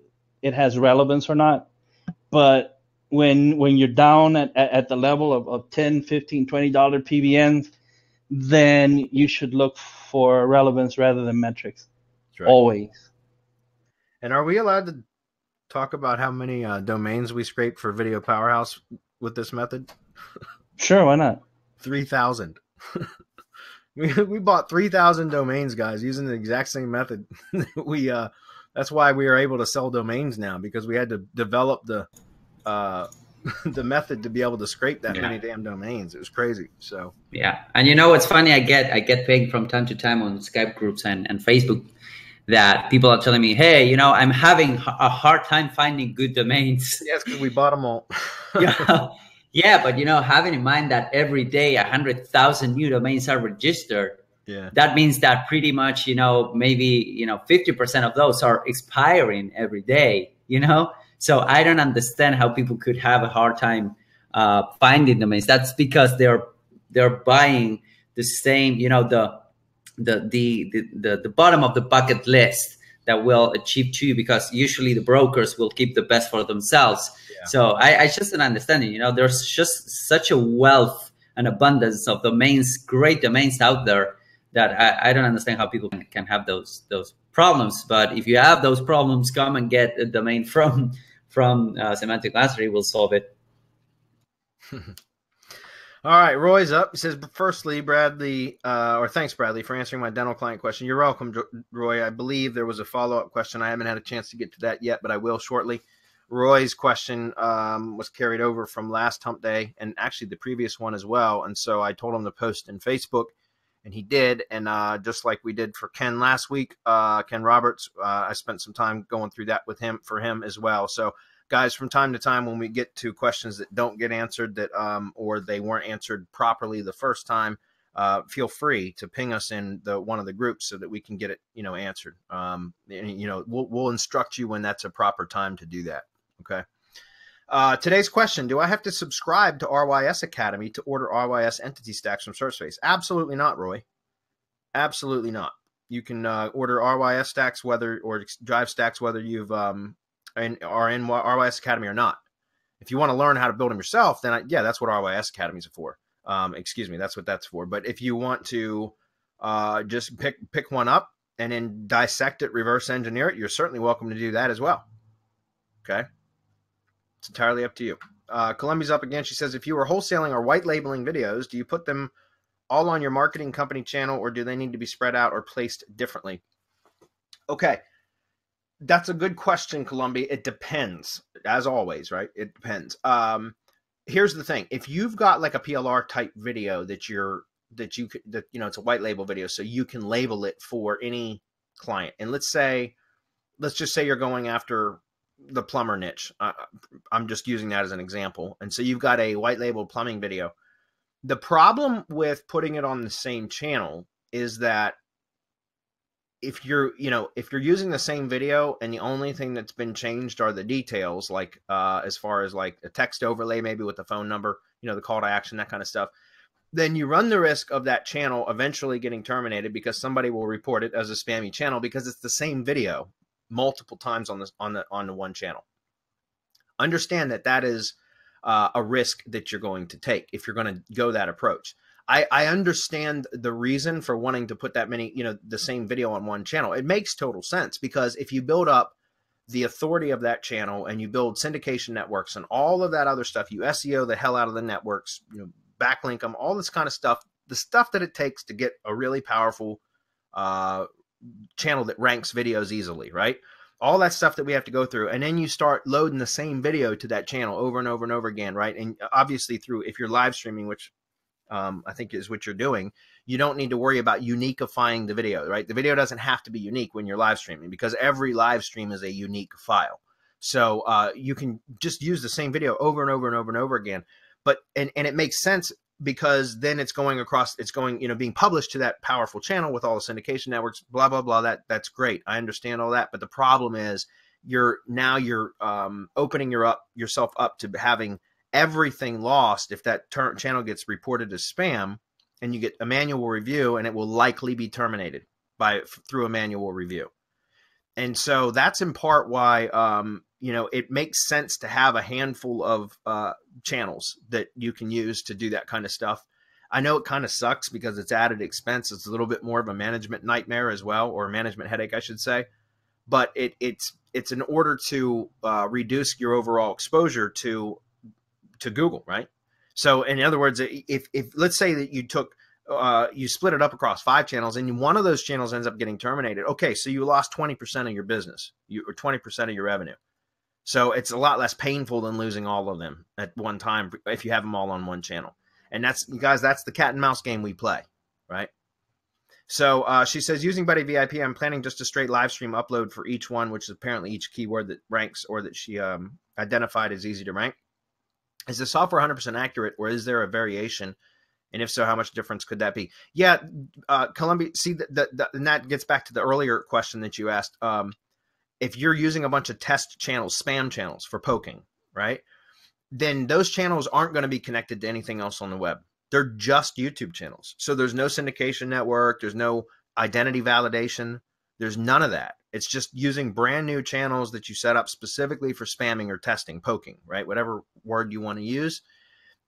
it has relevance or not. But when you're down at the level of $10, $15, $20 PBNs, then you should look for relevance rather than metrics. That's right. Always. And are we allowed to talk about how many domains we scraped for Video Powerhouse with this method? Sure, why not? 3,000. We bought 3,000 domains, guys, using the exact same method. That's why we are able to sell domains now, because we had to develop the method to be able to scrape that many damn domains. It was crazy. So yeah, and what's funny? I get paid from time to time on Skype groups and Facebook that people are telling me, hey, I'm having a hard time finding good domains. Yes, because we bought them all. Yeah, but having in mind that every day 100,000 new domains are registered, that means that pretty much maybe 50% of those are expiring every day. So I don't understand how people could have a hard time finding domains. That's because they're buying the same, you know, the bottom of the bucket list that will achieve to you, because usually the brokers will keep the best for themselves. Yeah. So I just don't understand it. You know, there's just such a wealth and abundance of domains, great domains out there, that I don't understand how people can have those problems. But if you have those problems, come and get a domain from Semantic Mastery. We'll solve it. All right, Roy's up. He says, firstly, Bradley, or thanks, Bradley, for answering my dental client question. You're welcome, Roy. I believe there was a follow-up question. I haven't had a chance to get to that yet, but I will shortly. Roy's question was carried over from last Hump Day, and actually the previous one as well. And so I told him to post in Facebook, and he did. And just like we did for Ken last week, Ken Roberts, I spent some time going through that with him, for him as well. So guys, from time to time, when we get to questions that don't get answered, that or they weren't answered properly the first time, feel free to ping us in one of the groups so that we can get it, you know, answered. And, you know, we'll instruct you when that's a proper time to do that. Okay. Today's question: do I have to subscribe to RYS Academy to order RYS entity stacks from SearchSpace? Absolutely not, Roy. Absolutely not. You can order RYS stacks or drive stacks whether you've and are in RYS Academy or not. If you want to learn how to build them yourself, then yeah, that's what RYS Academies are for. Excuse me, that's what that's for. But if you want to just pick one up and then dissect it, reverse engineer it, you're certainly welcome to do that as well. Okay, it's entirely up to you. Columbia's up again. She says, if you were wholesaling or white labeling videos, do you put them all on your marketing company channel, or do they need to be spread out or placed differently? Okay. That's a good question, Columbia. It depends, as always, right? It depends. Here's the thing: if you've got like a PLR type video that you know, it's a white label video, so you can label it for any client. And let's just say you're going after the plumber niche. I'm just using that as an example. And so you've got a white label plumbing video. The problem with putting it on the same channel is that if you're using the same video and the only thing that's been changed are the details, like as far as like a text overlay, maybe with the phone number, you know, the call to action, that kind of stuff, then you run the risk of that channel eventually getting terminated because somebody will report it as a spammy channel because it's the same video multiple times on the one channel. Understand that is a risk that you're going to take if you're going to go that approach. I understand the reason for wanting to put that many, you know, the same video on one channel. It makes total sense because if you build up the authority of that channel and you build syndication networks and all of that other stuff, you SEO the hell out of the networks, you know, backlink them, all this kind of stuff, the stuff that it takes to get a really powerful channel that ranks videos easily, right? All that stuff that we have to go through. And then you start loading the same video to that channel over and over and over again, right? And obviously if you're live streaming, which I think is what you're doing, you don't need to worry about uniqueifying the video, right? The video doesn't have to be unique when you're live streaming because every live stream is a unique file. So you can just use the same video over and over and over and over again. But and it makes sense because then it's going across, you know, being published to that powerful channel with all the syndication networks, blah, blah, blah. That's great. I understand all that. But the problem is you're opening yourself up to having everything lost if that channel gets reported as spam, and you get a manual review, and it will likely be terminated through a manual review. And so that's in part why you know, it makes sense to have a handful of channels that you can use to do that kind of stuff. I know it kind of sucks because it's added expense. It's a little bit more of a management nightmare as well, or a management headache, I should say. But it's in order to reduce your overall exposure to Google, right? So in other words, if let's say that you split it up across 5 channels and one of those channels ends up getting terminated. Okay, so you lost 20% of your business, or 20% of your revenue. So it's a lot less painful than losing all of them at one time if you have them all on one channel. And that's, you guys, that's the cat and mouse game we play, right? So she says, using Buddy V.I.P, I'm planning just a straight live stream upload for each one, which is apparently each keyword that ranks or that she identified as easy to rank. Is the software 100% accurate, or is there a variation? And if so, how much difference could that be? Yeah, Columbia, see, and that gets back to the earlier question that you asked. if you're using a bunch of test channels, spam channels for poking, right? Then those channels aren't going to be connected to anything else on the web. They're just YouTube channels. So there's no syndication network. There's no identity validation. There's none of that. It's just using brand new channels that you set up specifically for spamming or testing, poking, right? Whatever word you want to use.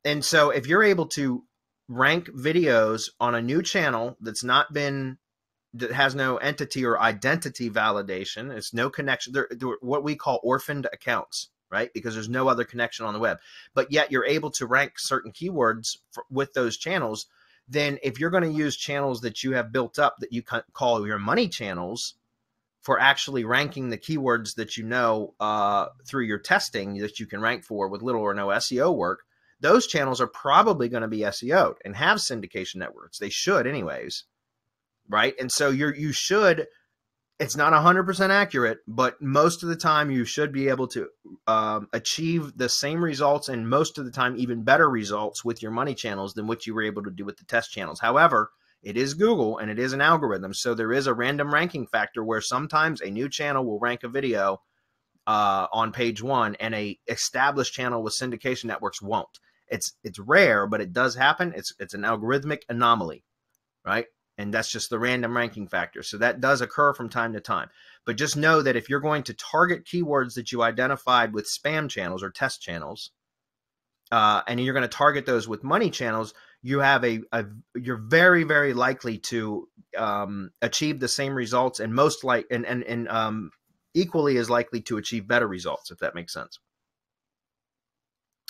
And so if you're able to rank videos on a new channel that has no entity or identity validation, it's no connection. They're what we call orphaned accounts, right? Because there's no other connection on the web, but yet you're able to rank certain keywords with those channels. Then if you're going to use channels that you have built up that you call your money channels for actually ranking the keywords that you know through your testing that you can rank for with little or no SEO work, those channels are probably going to be SEO'd and have syndication networks. They should anyways, right? And so you should, it's not 100% accurate, but most of the time you should be able to achieve the same results, and most of the time even better results with your money channels than what you were able to do with the test channels. However, it is Google and it is an algorithm. So there is a random ranking factor where sometimes a new channel will rank a video on page 1 and a established channel with syndication networks won't. It's rare, but it does happen. It's an algorithmic anomaly, right? And that's just the random ranking factor. So that does occur from time to time. But just know that if you're going to target keywords that you identified with spam channels or test channels, and you're going to target those with money channels, you have you're very, very likely to achieve the same results, and equally as likely to achieve better results, if that makes sense.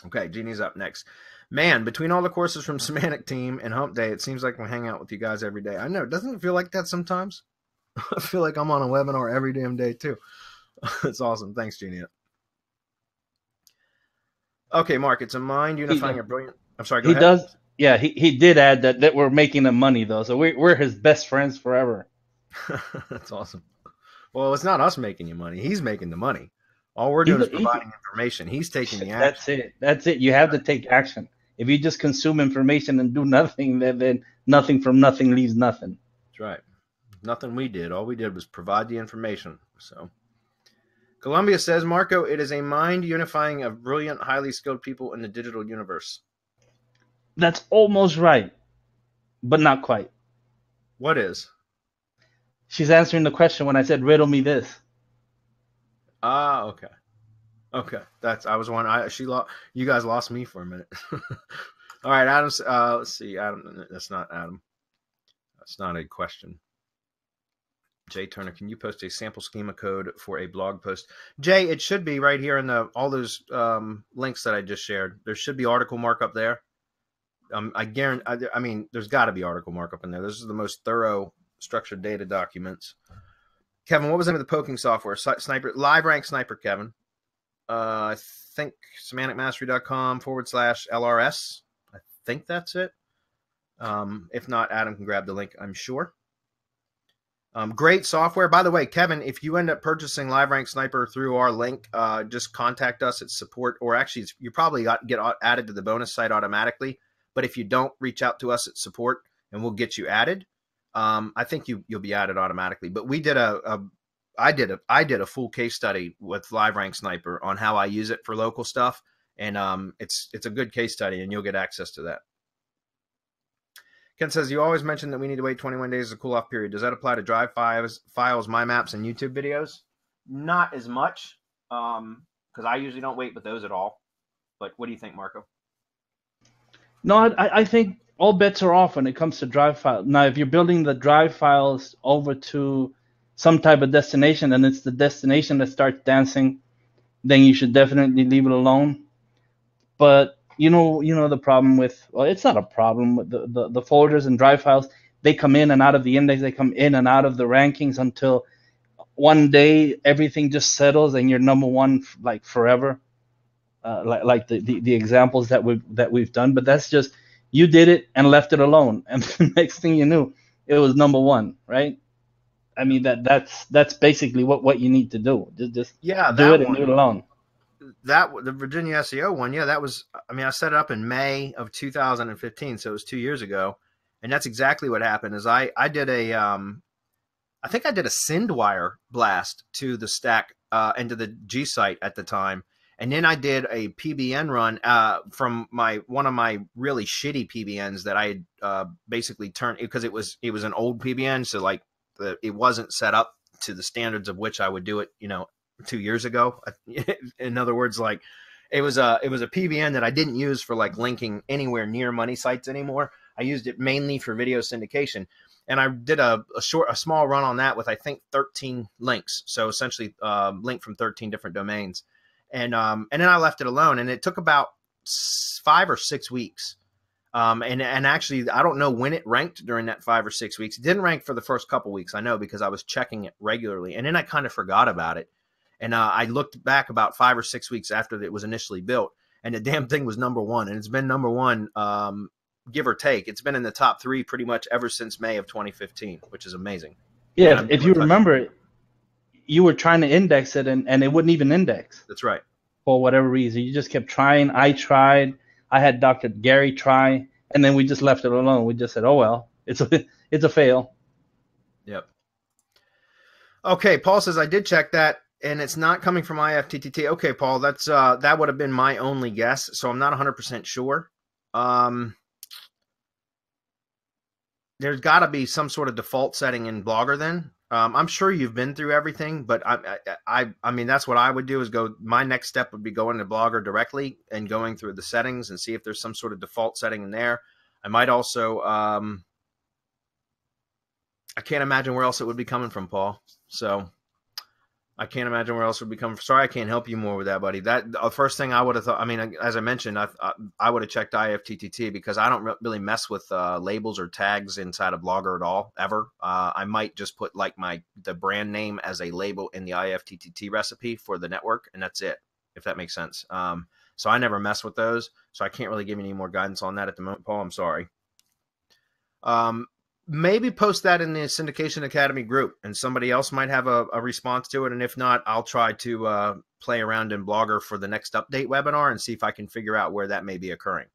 Okay, Jeannie's up next. Man, between all the courses from Semantic Team and Hump Day, it seems like we hang out with you guys every day. I know, doesn't it feel like that sometimes? I feel like I'm on a webinar every damn day too. It's awesome. Thanks, Jeannie. Okay, Mark, it's a mind unifying a brilliant. I'm sorry, go ahead. Does. Yeah, he did add that we're making him money though, so we're his best friends forever. That's awesome. Well, it's not us making you money; he's making the money. All we're doing is providing information. He's taking the action. That's it. You have to take action. If you just consume information and do nothing, then nothing from nothing leaves nothing. That's right. Nothing we did. All we did was provide the information. So, Columbia says, Marco, it is a mind unifying of brilliant, highly skilled people in the digital universe. That's almost right, but not quite. What is? She's answering the question when I said, riddle me this. Ah, okay. Okay. I was one. You guys lost me for a minute. All right, Adam. Let's see. Adam, that's not Adam. That's not a question. Jay Turner, can you post a sample schema code for a blog post? Jay, it should be right here in all those links that I just shared. There should be article markup there. I guarantee. I mean, there's got to be article markup in there. This is the most thorough structured data documents. Kevin, what was the name of the poking software? Sniper, LiveRank Sniper, Kevin. I think semanticmastery.com/LRS. I think that's it. If not, Adam can grab the link, I'm sure. Great software. By the way, Kevin, if you end up purchasing LiveRank Sniper through our link, just contact us at support, or actually you probably get added to the bonus site automatically. But if you don't, reach out to us at support and we'll get you added. I think you'll be added automatically. But we did I did a full case study with LiveRank Sniper on how I use it for local stuff, and it's a good case study, and you'll get access to that. Ken says, you always mention that we need to wait 21 days as a cool-off period. Does that apply to drive files, my maps, and YouTube videos? Not as much, because I usually don't wait with those at all. But what do you think, Marco? No, I think all bets are off when it comes to drive files. Now, if you're building the drive files over to some type of destination and it's the destination that starts dancing, then you should definitely leave it alone. But you know the problem with, well, it's not a problem with the folders and drive files. They come in and out of the index. They come in and out of the rankings until one day everything just settles and you're number one like forever. Like the examples that we've done. But that's just, you did it and left it alone, and the next thing you knew, it was number one, right? I mean, that's basically what you need to do. Just do it and do it alone. The Virginia SEO one, that was. I mean, I set it up in May of 2015, so it was 2 years ago, and that's exactly what happened. Is I did a I think I did a SendWire blast to the stack and to the G site at the time. And then I did a PBN run from one of my really shitty PBNs that I had basically turned, because it was an old PBN, so like it wasn't set up to the standards of which I would do it, 2 years ago. In other words, like it was a PBN that I didn't use for like linking anywhere near money sites anymore. I used it mainly for video syndication, and I did a small run on that with I think 13 links, so essentially linked from 13 different domains. And then I left it alone, and it took about 5 or 6 weeks. And actually, I don't know when it ranked during that 5 or 6 weeks. It didn't rank for the first couple weeks, I know, because I was checking it regularly. And then I kind of forgot about it. And I looked back about 5 or 6 weeks after it was initially built, and the damn thing was #1. And it's been #1, give or take. It's been in the top 3 pretty much ever since May of 2015, which is amazing. Yeah, if you remember it, you were trying to index it, and it wouldn't even index. That's right. For whatever reason. You just kept trying. I tried. I had Dr. Gary try, and then we just left it alone. We just said, oh, well, it's a fail. Yep. Okay, Paul says, I did check that, and it's not coming from IFTTT. Okay, Paul, that's that would have been my only guess, so I'm not 100% sure. There's got to be some sort of default setting in Blogger then. I'm sure you've been through everything, but I mean, that's what I would do is go. My next step would be going to Blogger directly and going through the settings and see if there's some sort of default setting in there. I might also, I can't imagine where else it would be coming from, Paul. So I can't imagine where else it would be coming from. Sorry, I can't help you more with that, buddy. That the first thing I would have thought, I mean, as I mentioned, I would have checked IFTTT because I don't really mess with labels or tags inside of Blogger at all, ever. I might just put like the brand name as a label in the IFTTT recipe for the network, and that's it, if that makes sense. So I never mess with those, so I can't really give you any more guidance on that at the moment, Paul. I'm sorry. Maybe post that in the Syndication Academy group, and somebody else might have a response to it. And if not, I'll try to play around in Blogger for the next update webinar and see if I can figure out where that may be occurring.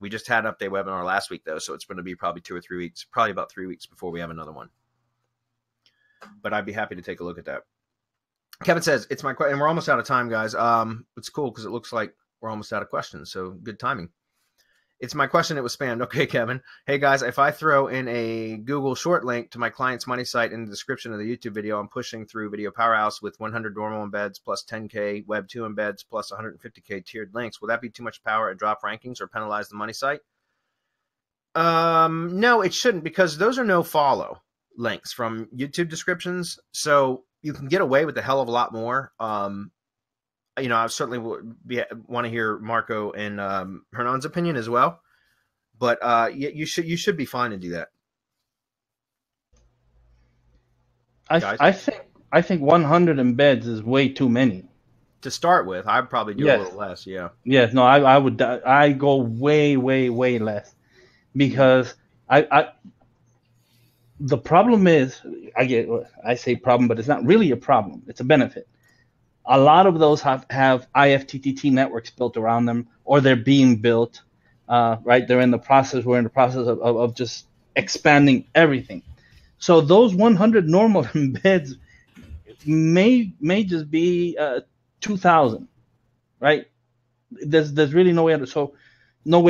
We just had an update webinar last week, though, so it's going to be probably 2 or 3 weeks, probably about 3 weeks before we have another one. But I'd be happy to take a look at that. Kevin says, it's my question, and we're almost out of time, guys. It's cool because it looks like we're almost out of questions, so good timing. It's my question. It was spammed. Okay, Kevin. Hey, guys, if I throw in a Google short link to my client's money site in the description of the YouTube video, I'm pushing through Video Powerhouse with 100 normal embeds plus 10K Web 2 embeds plus 150K tiered links. Will that be too much power and drop rankings or penalize the money site? No, it shouldn't, because those are no follow links from YouTube descriptions. So you can get away with a hell of a lot more. I certainly want to hear Marco and Hernan's opinion as well, but you should be fine to do that. I think 100 embeds is way too many to start with. I'd probably do a little less. Yeah. Yes. No. I go way less, because the problem is I say problem, but it's not really a problem. It's a benefit. A lot of those have IFTTT networks built around them, or they're being built, right? We're in the process of just expanding everything. So those 100 normal embeds may just be 2,000, right? There's really no way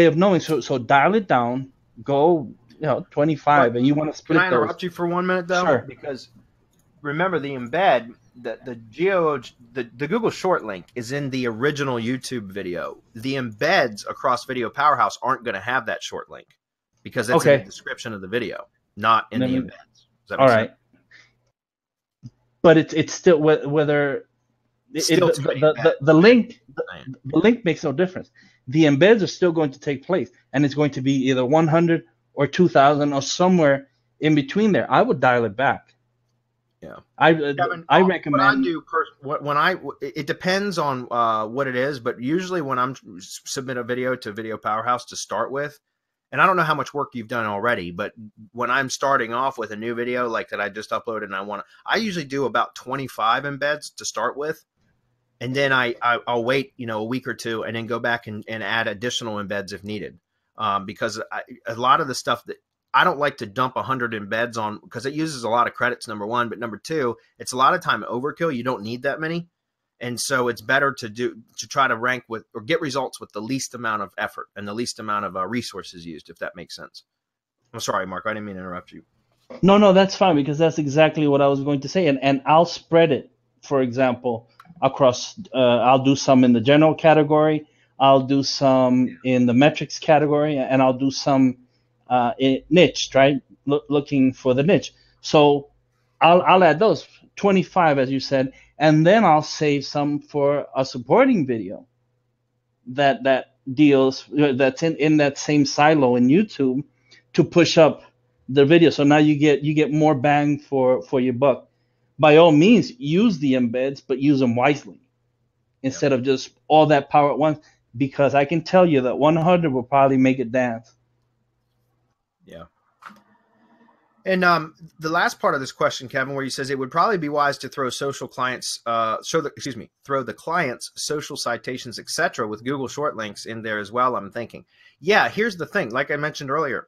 of knowing. So dial it down, go 25, and you want to split those. Can I interrupt you for 1 minute though? Sure. Because remember, the embed, the Google short link is in the original YouTube video. The embeds across Video Powerhouse aren't going to have that short link because it's in the description of the video, not in the embeds. Does that make sense? But it's still whether the link makes no difference. The embeds are still going to take place, and it's going to be either 100 or 2,000 or somewhere in between there. I would dial it back. Yeah, Kevin, I recommend. It depends on what it is, but usually when I'm submit a video to Video Powerhouse to start with, and I don't know how much work you've done already, but when I'm starting off with a new video like that I just uploaded, and I usually do about 25 embeds to start with, and then I'll wait a week or two and then go back and add additional embeds if needed, because a lot of the stuff that I don't like to dump 100 embeds on, because it uses a lot of credits, number one, but number two, it's a lot of time overkill. You don't need that many. And so it's better to try to rank with or get results with the least amount of effort and the least amount of resources used, if that makes sense. I'm sorry, Mark, I didn't mean to interrupt you. No, that's fine, because that's exactly what I was going to say. And I'll spread it, for example, across, I'll do some in the general category, I'll do some in the metrics category, and I'll do some in niche, right? Looking for the niche. So I'll add those 25, as you said, and then I'll save some for a supporting video that deals, that's in that same silo in YouTube to push up the video. So now you get more bang for your buck. By all means, use the embeds, but use them wisely instead of just all that power at once, because I can tell you that 100 will probably make it dance. Yeah. And the last part of this question, Kevin, where he says it would probably be wise to throw social clients, throw the clients social citations, etc., with Google short links in there as well. I'm thinking, yeah. Here's the thing, like I mentioned earlier,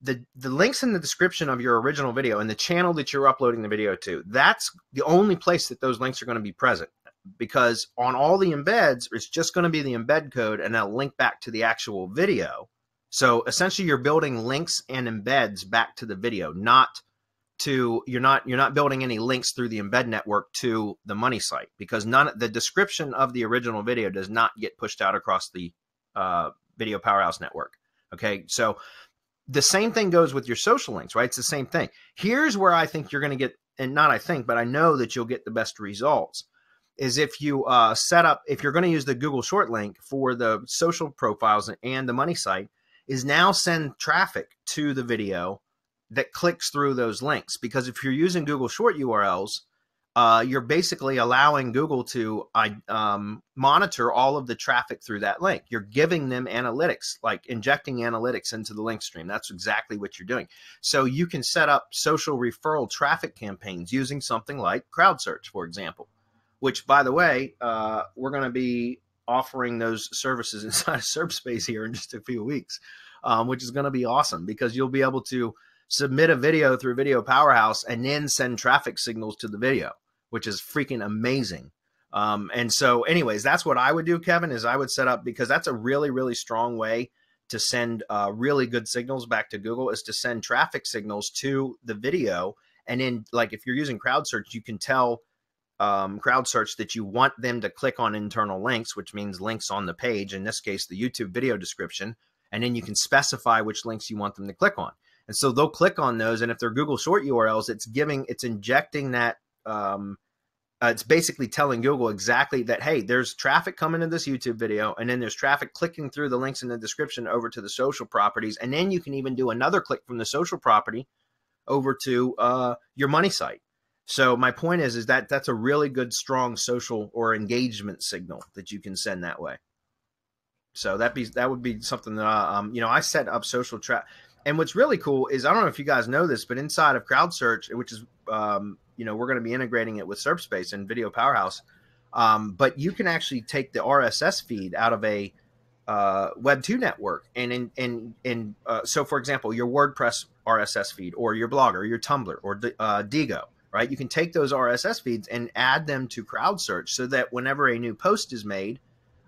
the links in the description of your original video and the channel that you're uploading the video to, that's the only place that those links are going to be present, because on all the embeds, it's just going to be the embed code and that'll link back to the actual video. So essentially you're building links and embeds back to the video, you're not building any links through the embed network to the money site, because the description of the original video does not get pushed out across the Video Powerhouse network. Okay. So the same thing goes with your social links, right? It's the same thing. Here's where I think you're going to get, and not I think, but I know that you'll get the best results, is if you if you're going to use the Google short link for the social profiles and the money site, is now send traffic to the video that clicks through those links. Because if you're using Google short URLs, you're basically allowing Google to monitor all of the traffic through that link. You're giving them analytics, like injecting analytics into the link stream. That's exactly what you're doing. So you can set up social referral traffic campaigns using something like CrowdSearch, for example, which, by the way, we're going to be offering those services inside of SerpSpace here in just a few weeks, which is going to be awesome, because you'll be able to submit a video through Video Powerhouse and then send traffic signals to the video, which is freaking amazing. And so anyways, that's what I would do, Kevin, is I would set up, because that's a really, really strong way to send really good signals back to Google, is to send traffic signals to the video. And then, like, if you're using CrowdSearch, you can tell CrowdSearch that you want them to click on internal links, which means links on the page, in this case, the YouTube video description. And then you can specify which links you want them to click on. And so they'll click on those. And if they're Google short URLs, it's injecting that. It's basically telling Google exactly that, hey, there's traffic coming to this YouTube video, and then there's traffic clicking through the links in the description over to the social properties. And then you can even do another click from the social property over to your money site. So my point is that that's a really good, strong social or engagement signal that you can send that way. So that would be something that I set up social traffic. And what's really cool is, I don't know if you guys know this, but inside of CrowdSearch, which is we're going to be integrating it with SerpSpace and Video Powerhouse, but you can actually take the RSS feed out of a Web 2 network, and so for example, your WordPress RSS feed, or your blog, or your Tumblr, or Digo. Right? You can take those RSS feeds and add them to CrowdSearch, so that whenever a new post is made,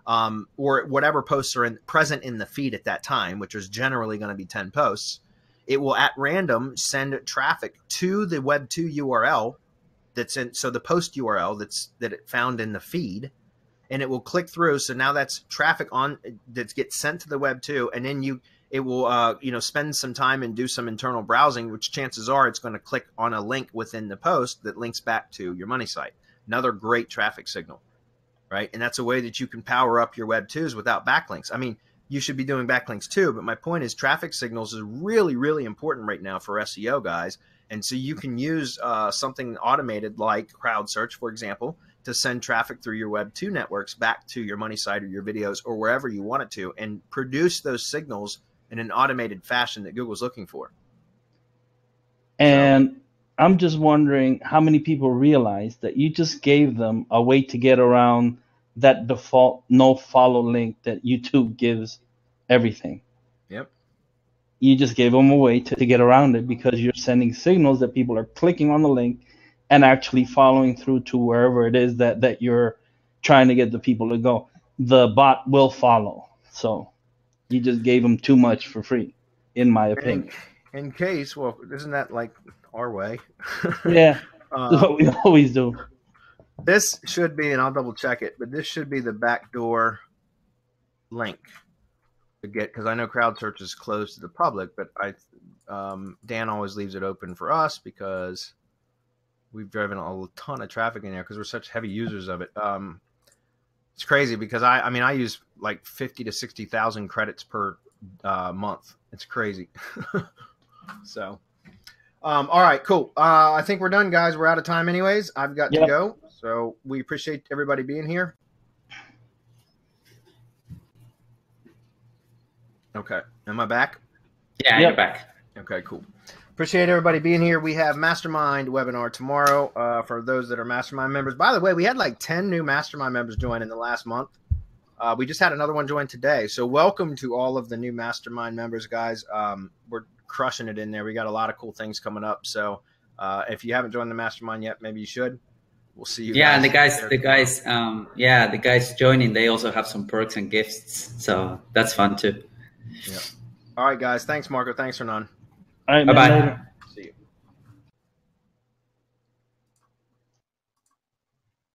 or whatever posts are present in the feed at that time, which is generally going to be 10 posts, it will at random send traffic to the Web 2 URL that's in, so the post URL that it found in the feed, and it will click through. So now that's traffic that gets sent to the Web 2, and then it will spend some time and do some internal browsing, which chances are it's going to click on a link within the post that links back to your money site. Another great traffic signal, right? And that's a way that you can power up your Web 2s without backlinks. I mean, you should be doing backlinks too, but my point is traffic signals is really, really important right now for SEO guys. And so you can use something automated like CrowdSearch, for example, to send traffic through your Web 2 networks back to your money site or your videos or wherever you want it to, and produce those signals in an automated fashion that Google's looking for. And I'm just wondering how many people realize that you just gave them a way to get around that default no follow link that YouTube gives everything. Yep. You just gave them a way to get around it because you're sending signals that people are clicking on the link and actually following through to wherever it is that you're trying to get the people to go. The bot will follow. So you just gave them too much for free, in my opinion. In case, well, isn't that like our way? Yeah, that's what we always do. This should be, and I'll double check it, but this should be the backdoor link to get, because I know crowd search is closed to the public, but Dan always leaves it open for us because we've driven a ton of traffic in there because we're such heavy users of it. It's crazy because I mean I use like 50 to 60,000 credits per month. It's crazy. So, all right, cool. I think we're done, guys. We're out of time anyways. I've got to go. So we appreciate everybody being here. Okay. Am I back? Yeah, you're back. Okay, cool. Appreciate everybody being here. We have Mastermind webinar tomorrow for those that are Mastermind members. By the way, we had like 10 new Mastermind members join in the last month. We just had another one join today. So welcome to all of the new Mastermind members, guys. We're crushing it in there. We got a lot of cool things coming up. So if you haven't joined the Mastermind yet, maybe you should. We'll see you. Yeah, guys and the guys joining, they also have some perks and gifts. So that's fun too. Yeah. All right, guys. Thanks, Marco. Thanks, Hernan. All right, bye-bye.